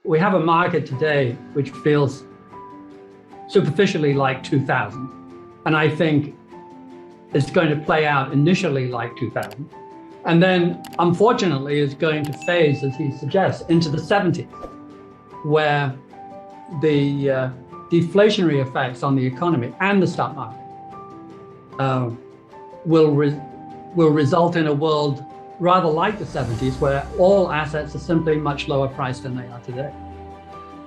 We have a market today which feels superficially like 2000. And I think it's going to play out initially like 2000. And then, unfortunately, is going to phase, as he suggests, into the 70s, where the deflationary effects on the economy and the stock market will result in a world rather like the 70s, where all assets are simply much lower priced than they are today.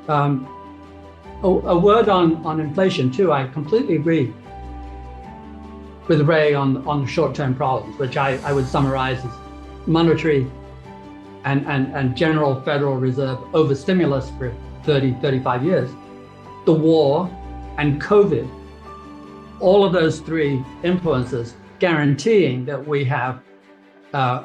A word on inflation too. I completely agree with Ray on short-term problems, which I would summarize as monetary and general Federal Reserve over-stimulus for 30, 35 years, the war and COVID, all of those three influences guaranteeing that we have a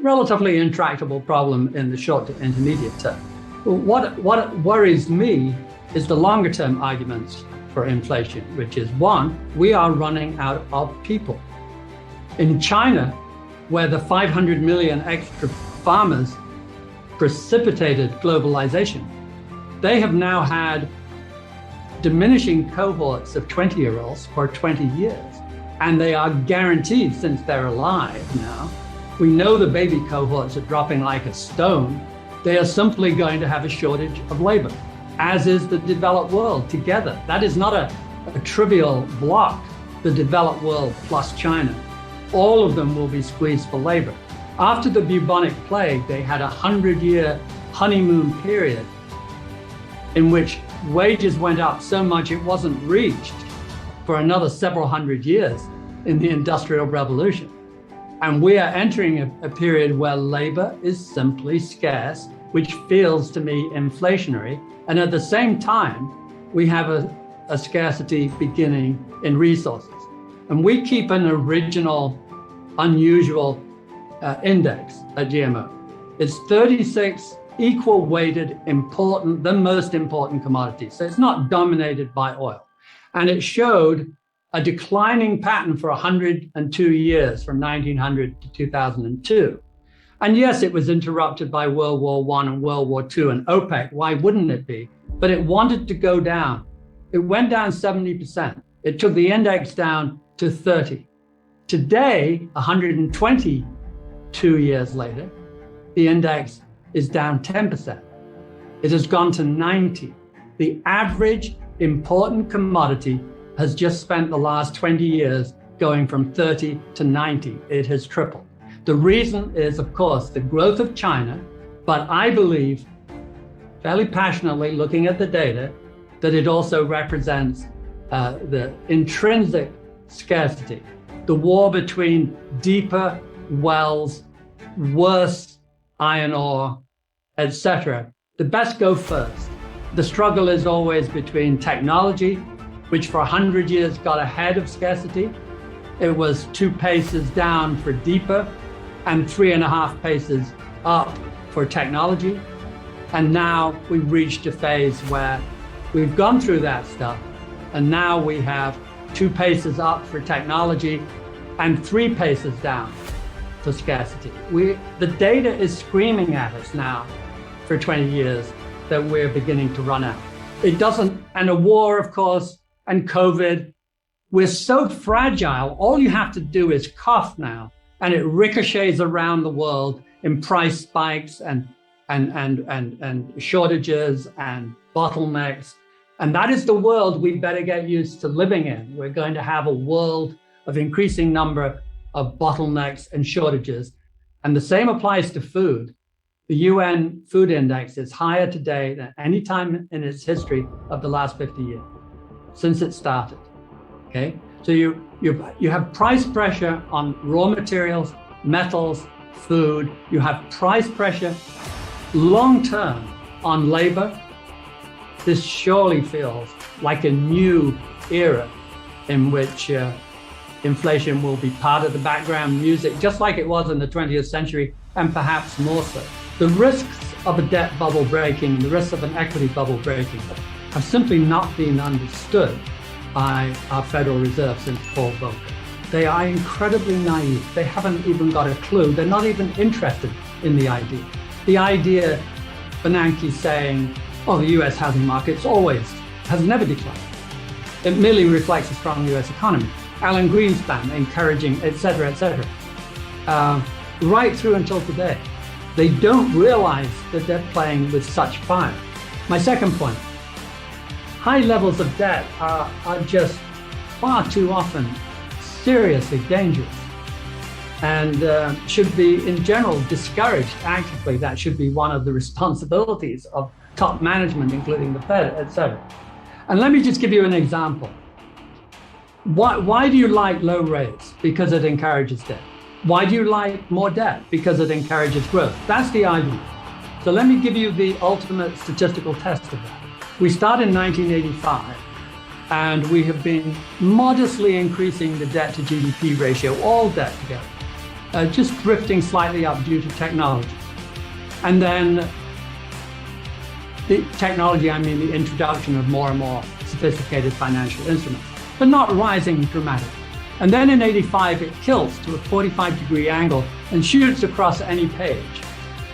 relatively intractable problem in the short to intermediate term. What worries me is the longer term arguments for inflation, which is one, we are running out of people. In China, where the 500 million extra farmers precipitated globalization, they have now had diminishing cohorts of 20-year-olds for 20 years. And they are guaranteed, since they're alive now, we know the baby cohorts are dropping like a stone. They are simply going to have a shortage of labor, as is the developed world together. That is not a trivial block, the developed world plus China. All of them will be squeezed for labor. After the bubonic plague, they had a 100-year honeymoon period in which wages went up so much it wasn't reached for another several hundred years in the Industrial Revolution. And we are entering a period where labor is simply scarce, which feels to me inflationary. And at the same time, we have a scarcity beginning in resources. And we keep an original, unusual index at GMO. It's 36 equal weighted important, the most important commodities. So it's not dominated by oil. And it showed a declining pattern for 102 years, from 1900 to 2002. And yes, it was interrupted by World War I and World War II and OPEC. Why wouldn't it be? But it wanted to go down. It went down 70%. It took the index down to 30. Today, 122 years later, the index is down 10%. It has gone to 90. The average important commodity has just spent the last 20 years going from 30 to 90. It has tripled. The reason is, of course, the growth of China, but I believe, fairly passionately looking at the data, that it also represents the intrinsic scarcity, the war between deeper wells, worse iron ore, etc. The best go first. The struggle is always between technology, which for 100 years got ahead of scarcity. It was 2 paces down for deeper and 3.5 paces up for technology. And now we've reached a phase where we've gone through that stuff. And now we have 2 paces up for technology and 3 paces down for scarcity. The data is screaming at us now for 20 years that we're beginning to run out. It doesn't, and a war, of course, and COVID, we're so fragile. All you have to do is cough now, and it ricochets around the world in price spikes and shortages and bottlenecks. And that is the world we better get used to living in. We're going to have a world of increasing number of bottlenecks and shortages. And the same applies to food. The UN Food Index is higher today than any time in its history of the last 50 years, since it started, okay? So you have price pressure on raw materials, metals, food. You have price pressure long-term on labor. This surely feels like a new era in which inflation will be part of the background music, just like it was in the 20th century, and perhaps more so. The risks of a debt bubble breaking, the risks of an equity bubble breaking, have simply not been understood by our Federal Reserve since Paul Volcker. They are incredibly naive. They haven't even got a clue. They're not even interested in the idea. The idea Bernanke saying, oh, the US housing market has never declined. It merely reflects a strong US economy. Alan Greenspan encouraging, et cetera, right through until today. They don't realize that they're playing with such fire. My second point, high levels of debt are just far too often seriously dangerous and should be, in general, discouraged actively. That should be one of the responsibilities of top management, including the Fed, et cetera. And let me just give you an example. Why do you like low rates? Because it encourages debt. Why do you like more debt? Because it encourages growth. That's the argument. So let me give you the ultimate statistical test of that. We start in 1985, and we have been modestly increasing the debt to GDP ratio, all debt together, just drifting slightly up due to technology. And then the technology, I mean the introduction of more and more sophisticated financial instruments, but not rising dramatically. And then in 85, it tilts to a 45-degree angle and shoots across any page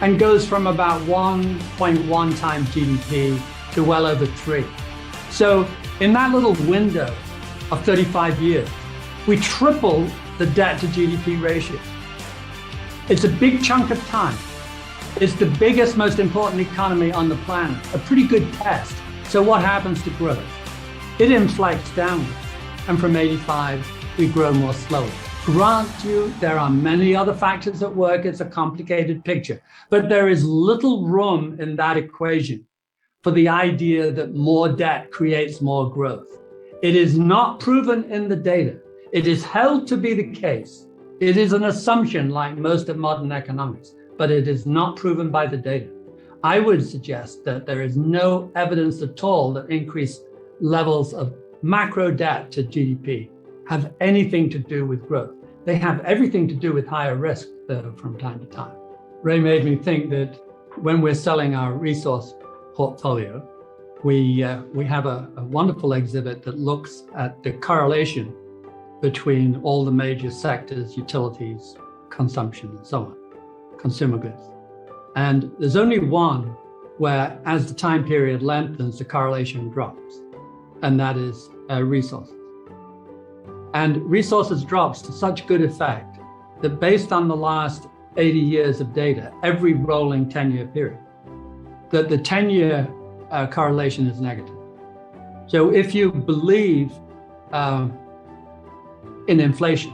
and goes from about 1.1 times GDP to well over 3. So in that little window of 35 years, we triple the debt to GDP ratio. It's a big chunk of time. It's the biggest, most important economy on the planet, a pretty good test. So what happens to growth? It inflects downwards. And from 85, we grow more slowly. Grant you, there are many other factors at work. It's a complicated picture, but there is little room in that equation for the idea that more debt creates more growth. It is not proven in the data. It is held to be the case. It is an assumption like most of modern economics, but it is not proven by the data. I would suggest that there is no evidence at all that increased levels of macro debt to GDP have anything to do with growth. They have everything to do with higher risk, though, from time to time. Ray made me think that when we're selling our resource portfolio, we have a wonderful exhibit that looks at the correlation between all the major sectors, utilities, consumption, and so on, consumer goods. And there's only one where, as the time period lengthens, the correlation drops, and that is resources. And resources drops to such good effect that based on the last 80 years of data, every rolling 10-year period, that the 10-year correlation is negative. So if you believe in inflation,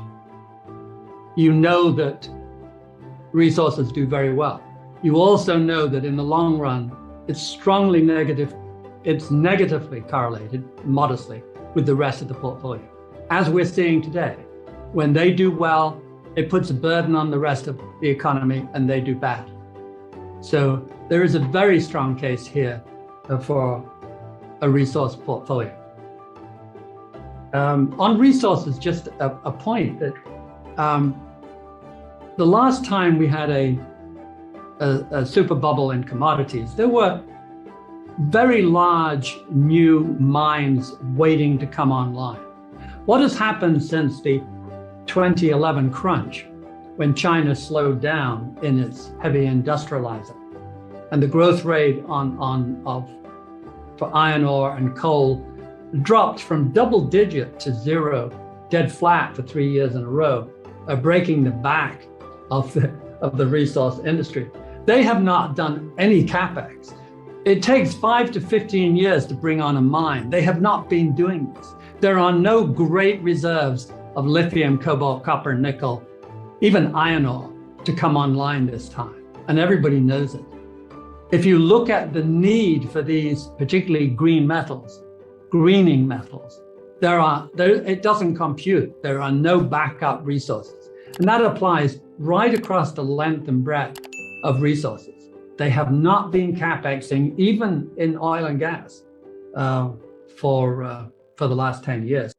you know that resources do very well. You also know that in the long run, it's strongly negative. It's negatively correlated, modestly, with the rest of the portfolio. As we're seeing today, when they do well, it puts a burden on the rest of the economy and they do bad. So there is a very strong case here for a resource portfolio. On resources, just a point that the last time we had a super bubble in commodities, there were very large new mines waiting to come online. What has happened since the 2011 crunch, when China slowed down in its heavy industrializing, and the growth rate for iron ore and coal dropped from double digit to 0, dead flat for 3 years in a row, breaking the back of the resource industry. They have not done any capex. It takes 5 to 15 years to bring on a mine. They have not been doing this. There are no great reserves of lithium, cobalt, copper, nickel, even iron ore to come online this time. And everybody knows it. If you look at the need for these, particularly green metals, greening metals, it doesn't compute. There are no backup resources. And that applies right across the length and breadth of resources. They have not been capexing, even in oil and gas, for the last 10 years.